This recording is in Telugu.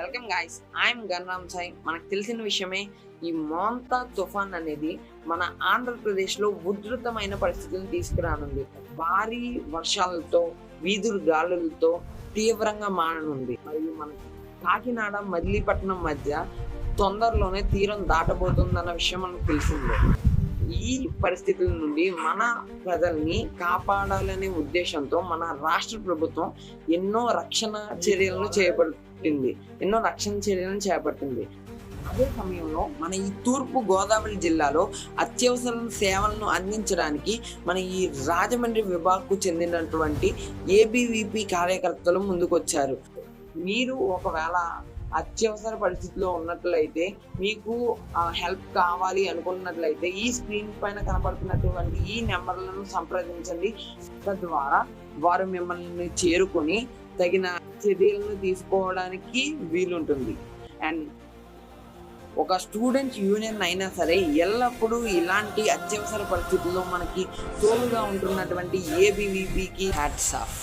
Welcome guys, I'm Ganram Sai. మనకు తెలిసిన విషయమే, ఈ మోంతా తుఫాన్ అనేది మన ఆంధ్రప్రదేశ్లో ఉధృతమైన పరిస్థితులను తీసుకురానుంది. భారీ వర్షాలతో, వీధులు గాలులతో తీవ్రంగా మారనుంది. మరియు మనకి కాకినాడ మజిలీపట్నం మధ్య తొందరలోనే తీరం దాటబోతుందన్న విషయం మనకు తెలిసిందే. ఈ పరిస్థితుల నుండి మన ప్రజల్ని కాపాడాలనే ఉద్దేశంతో మన రాష్ట్ర ప్రభుత్వం ఎన్నో రక్షణ చర్యలను చేపట్టింది. అదే సమయంలో మన ఈ తూర్పు గోదావరి జిల్లాలో అత్యవసర సేవలను అందించడానికి మన ఈ రాజమండ్రి విభాగకు చెందినటువంటి ఏబీవీపీ కార్యకర్తలు ముందుకొచ్చారు. మీరు ఒకవేళ అత్యవసర పరిస్థితిలో ఉన్నట్లయితే, మీకు హెల్ప్ కావాలి అనుకున్నట్లయితే ఈ స్క్రీన్ పైన కనపడుతున్నటువంటి ఈ నెంబర్లను సంప్రదించండి. తద్వారా వారు మిమ్మల్ని చేరుకొని తగిన చర్యలను తీసుకోవడానికి వీలుంటుంది. అండ్ ఒక స్టూడెంట్ యూనియన్ అయినా సరే ఎల్లప్పుడూ ఇలాంటి అత్యవసర పరిస్థితుల్లో మనకి తోడుగా ఉంటున్నటువంటి ఏబీవీపీకి హ్యాట్స్ ఆఫ్.